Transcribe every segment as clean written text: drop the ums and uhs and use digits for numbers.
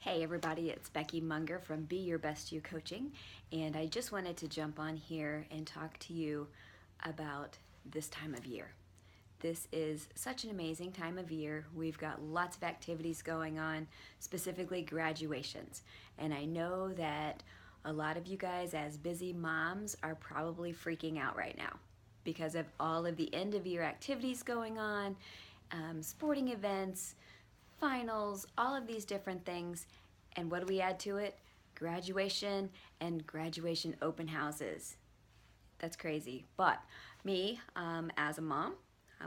Hey everybody, it's Becky Munger from Be Your Best You Coaching, and I just wanted to jump on here and talk to you about this time of year. This is such an amazing time of year. We've got lots of activities going on, specifically graduations. And I know that a lot of you guys as busy moms are probably freaking out right now because of all of the end of year activities going on, sporting events, finals, all of these different things. And what do we add to it? Graduation and graduation open houses. That's crazy. But me, as a mom,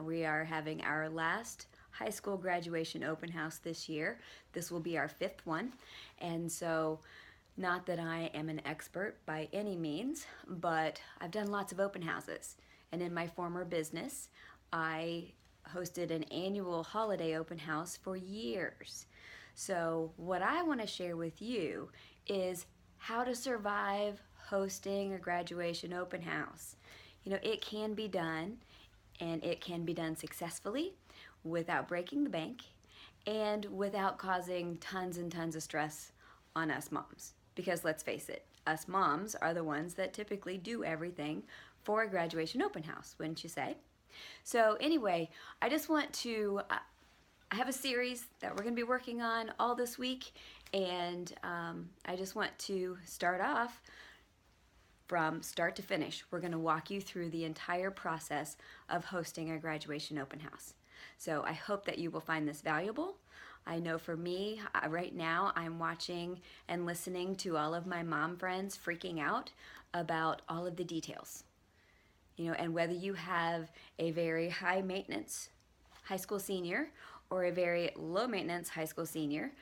we are having our last high school graduation open house this year. This will be our fifth one. And so, not that I am an expert by any means, but I've done lots of open houses. And in my former business, I hosted an annual holiday open house for years. So, what I want to share with you is how to survive hosting a graduation open house. It can be done, and it can be done successfully without breaking the bank and without causing tons and tons of stress on us moms. Because let's face it, us moms are the ones that typically do everything for a graduation open house, wouldn't you say? So anyway, I just want to, I have a series that we're going to be working on all this week, and I just want to start off from start to finish. We're going to walk you through the entire process of hosting a graduation open house. So I hope that you will find this valuable. I know for me, right now, I'm watching and listening to all of my mom friends freaking out about all of the details. And whether you have a very high maintenance high school senior or a very low maintenance high school senior,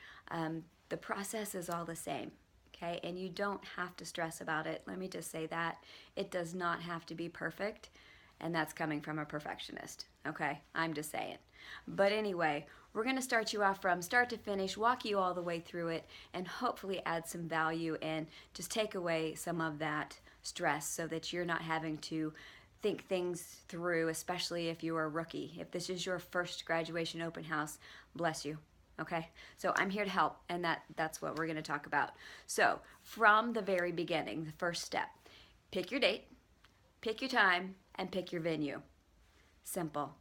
the process is all the same. Okay, and you don't have to stress about it. Let me just say that. It does not have to be perfect, and that's coming from a perfectionist. Okay, I'm just saying. But anyway, we're going to start you off from start to finish, walk you all the way through it, and hopefully add some value and just take away some of that stress so that you're not having to think things through, especially if you're a rookie. If this is your first graduation open house, bless you. Okay, so I'm here to help, and that's what we're going to talk about. So from the very beginning, the first step, pick your date, pick your time, and pick your venue. Simple.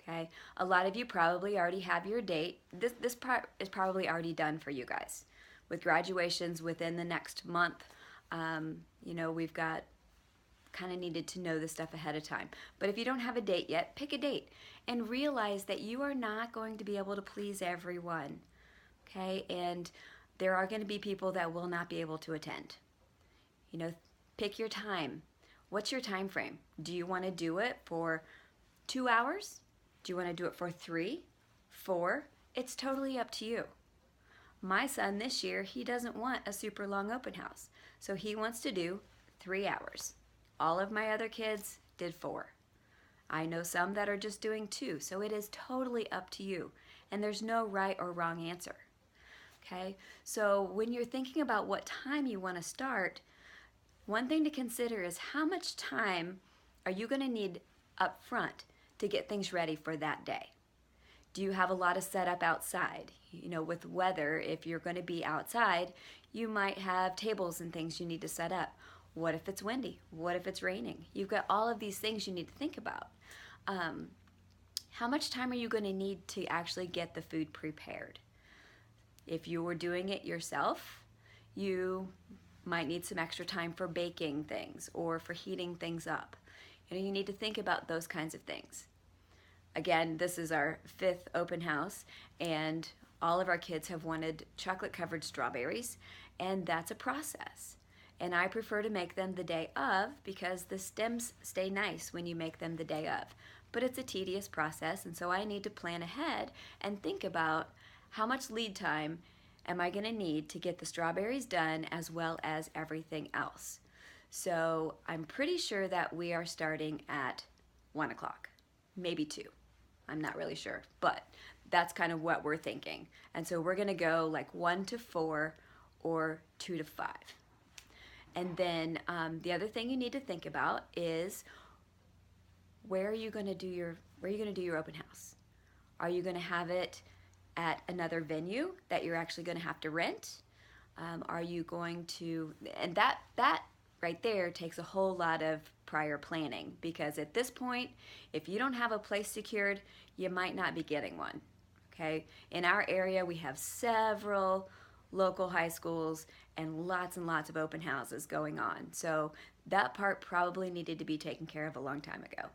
Okay, a lot of you probably already have your date. This part is probably already done for you guys. With graduations within the next month, we've got kind of needed to know this stuff ahead of time. But if you don't have a date yet, pick a date and realize that you are not going to be able to please everyone. Okay? And there are going to be people that will not be able to attend. Pick your time. What's your time frame? Do you want to do it for 2 hours? Do you want to do it for 3, 4? It's totally up to you. My son this year, he doesn't want a super long open house. So he wants to do 3 hours. All of my other kids did 4. I know some that are just doing 2, so it is totally up to you. And there's no right or wrong answer. Okay? So when you're thinking about what time you want to start, one thing to consider is how much time are you going to need up front to get things ready for that day? Do you have a lot of setup outside? With weather, if you're going to be outside, you might have tables and things you need to set up. What if it's windy? What if it's raining? You've got all of these things you need to think about. How much time are you going to need to actually get the food prepared? If you were doing it yourself, you might need some extra time for baking things or for heating things up. You need to think about those kinds of things. Again, this is our 5th open house, and all of our kids have wanted chocolate-covered strawberries, and that's a process. And I prefer to make them the day of because the stems stay nice when you make them the day of. But it's a tedious process, and so I need to plan ahead and think about how much lead time am I going to need to get the strawberries done as well as everything else. So I'm pretty sure that we are starting at 1 o'clock, maybe 2. I'm not really sure, but that's kind of what we're thinking. And so we're going to go like 1 to 4 or 2 to 5. And then the other thing you need to think about is where are you going to do your open house? Are you going to have it at another venue that you're actually going to have to rent? Are you going to, and that right there takes a whole lot of prior planning, because at this point, if you don't have a place secured, you might not be getting one. Okay, in our area, we have several local high schools and lots of open houses going on. So that part probably needed to be taken care of a long time ago.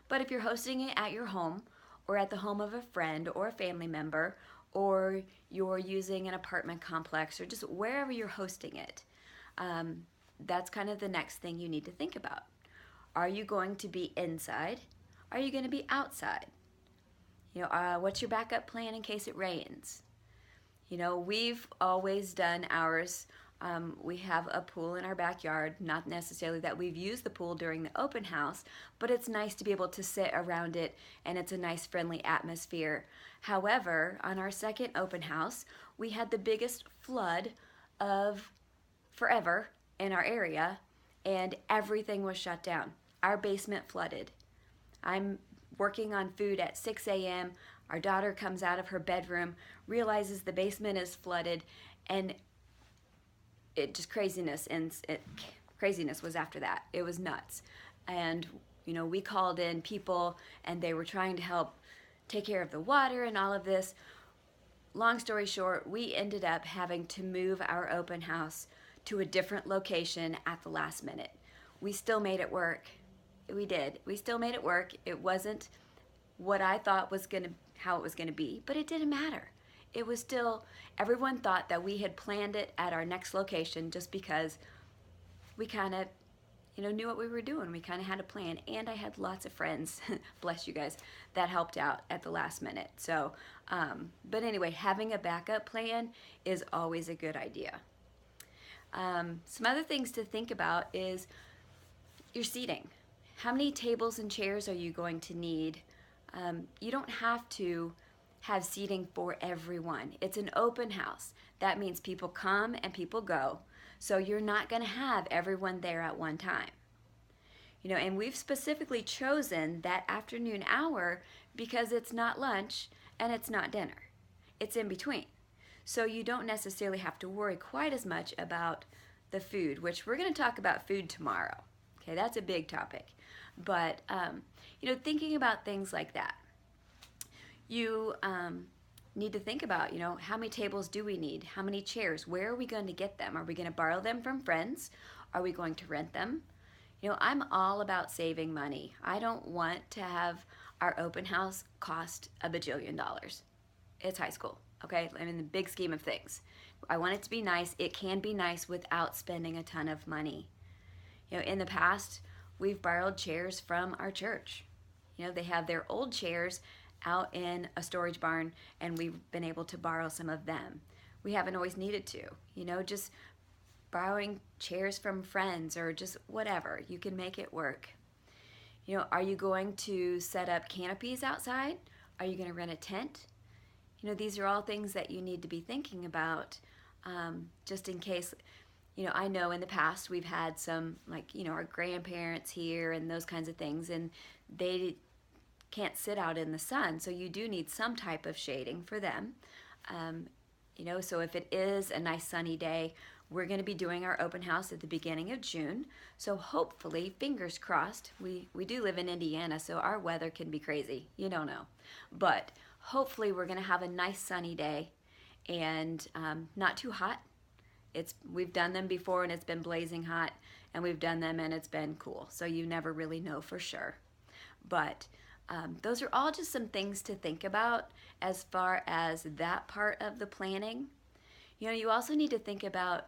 But if you're hosting it at your home or at the home of a friend or a family member, or you're using an apartment complex, or just wherever you're hosting it, that's kind of the next thing you need to think about. Are you going to be inside? Are you going to be outside? What's your backup plan in case it rains? We've always done ours. We have a pool in our backyard, not necessarily that we've used the pool during the open house, but it's nice to be able to sit around it, and it's a nice friendly atmosphere. However, on our second open house, we had the biggest flood of forever in our area, and everything was shut down. Our basement flooded. I'm working on food at 6 a.m. Our daughter comes out of her bedroom, realizes the basement is flooded, and it just craziness, and craziness was after that. It was nuts. And we called in people, and they were trying to help take care of the water and all of this. Long story short, we ended up having to move our open house to a different location at the last minute. We still made it work. We did. We still made it work. It wasn't what I thought how it was gonna be, but it didn't matter. It was still, everyone thought that we had planned it at our next location just because we kind of, knew what we were doing. We kind of had a plan, and I had lots of friends, bless you guys, that helped out at the last minute. So, but anyway, having a backup plan is always a good idea. Some other things to think about is your seating. How many tables and chairs are you going to need? You don't have to have seating for everyone. It's an open house. That means people come and people go. So you're not going to have everyone there at one time. And we've specifically chosen that afternoon hour because it's not lunch and it's not dinner. It's in between. So you don't necessarily have to worry quite as much about the food, which we're going to talk about food tomorrow. Okay, that's a big topic. But, thinking about things like that, you need to think about, how many tables do we need? How many chairs? Where are we going to get them? Are we going to borrow them from friends? Are we going to rent them? I'm all about saving money. I don't want to have our open house cost $1 bajillion. It's high school, okay? In the big scheme of things. I want it to be nice. It can be nice without spending a ton of money. In the past, we've borrowed chairs from our church. They have their old chairs out in a storage barn, and we've been able to borrow some of them. We haven't always needed to, just borrowing chairs from friends or just whatever. You can make it work. Are you going to set up canopies outside? Are you going to rent a tent? These are all things that you need to be thinking about, just in case. I know in the past we've had some, our grandparents here and those kinds of things, and they can't sit out in the sun, so you do need some type of shading for them. So if it is a nice sunny day, we're going to be doing our open house at the beginning of June. So hopefully, fingers crossed, we do live in Indiana, so our weather can be crazy. You don't know. But hopefully we're going to have a nice sunny day and not too hot. We've done them before and it's been blazing hot, and we've done them and it's been cool. So you never really know for sure. But those are all just some things to think about as far as that part of the planning. You also need to think about,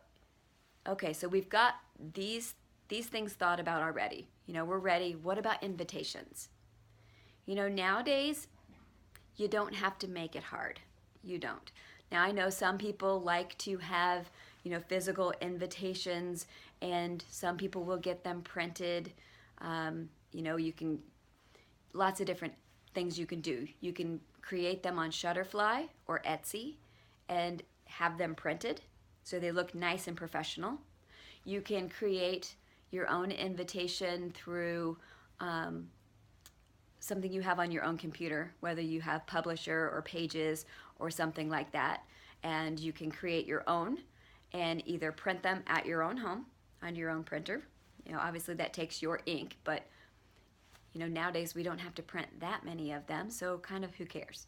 okay, so we've got these things thought about already. We're ready. What about invitations? Nowadays, you don't have to make it hard. You don't. Now, I know some people like to have, physical invitations, and some people will get them printed. You can, lots of different things you can do. You can create them on Shutterfly or Etsy and have them printed so they look nice and professional. You can create your own invitation through something you have on your own computer, whether you have Publisher or Pages or something like that, and you can create your own and either print them at your own home on your own printer. Obviously that takes your ink, but nowadays we don't have to print that many of them, so kind of who cares?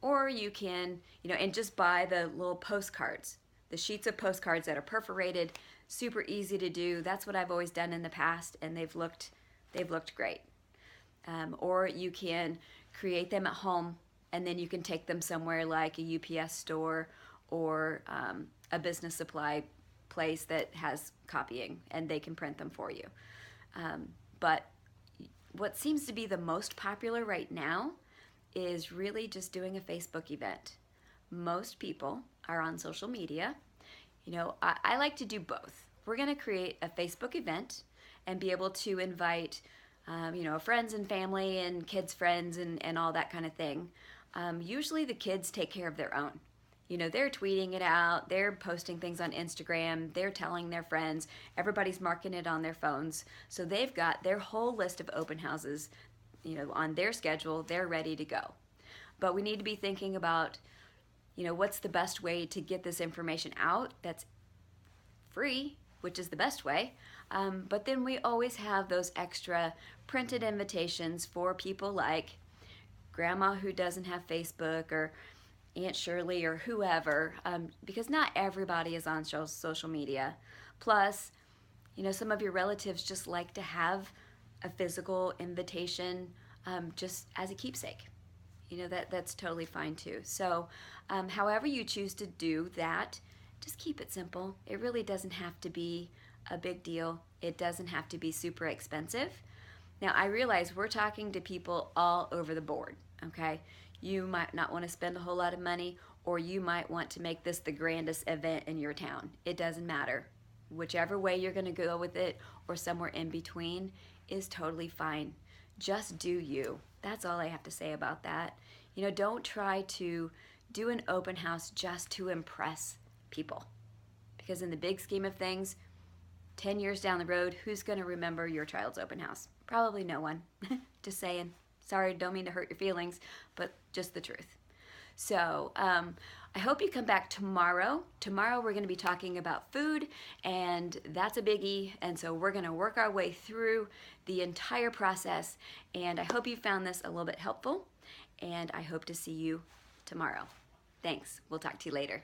Or you can, and just buy the little postcards, the sheets of postcards that are perforated, super easy to do. That's what I've always done in the past, and they've looked great. Or you can create them at home, and then you can take them somewhere like a UPS store or a business supply place that has copying, and they can print them for you. But what seems to be the most popular right now is really just doing a Facebook event. Most people are on social media. I like to do both. We're going to create a Facebook event and be able to invite friends and family and kids' friends and all that kind of thing. Usually the kids take care of their own. They're tweeting it out, they're posting things on Instagram, they're telling their friends, everybody's marking it on their phones. So they've got their whole list of open houses, on their schedule, they're ready to go. But we need to be thinking about, what's the best way to get this information out that's free, which is the best way. But then we always have those extra printed invitations for people like Grandma who doesn't have Facebook, or Aunt Shirley, or whoever, because not everybody is on social media. Plus, some of your relatives just like to have a physical invitation just as a keepsake. That's totally fine too. So however you choose to do that, just keep it simple. It really doesn't have to be a big deal. It doesn't have to be super expensive. Now, I realize we're talking to people all over the board, okay? You might not want to spend a whole lot of money, or you might want to make this the grandest event in your town. It doesn't matter. Whichever way you're going to go with it, or somewhere in between, is totally fine. Just do you. That's all I have to say about that. Don't try to do an open house just to impress people. Because in the big scheme of things, 10 years down the road, who's going to remember your child's open house? Probably no one. Just saying. Sorry, don't mean to hurt your feelings, but just the truth. So I hope you come back tomorrow. Tomorrow we're going to be talking about food, and that's a biggie. And so we're going to work our way through the entire process. And I hope you found this a little bit helpful, and I hope to see you tomorrow. Thanks. We'll talk to you later.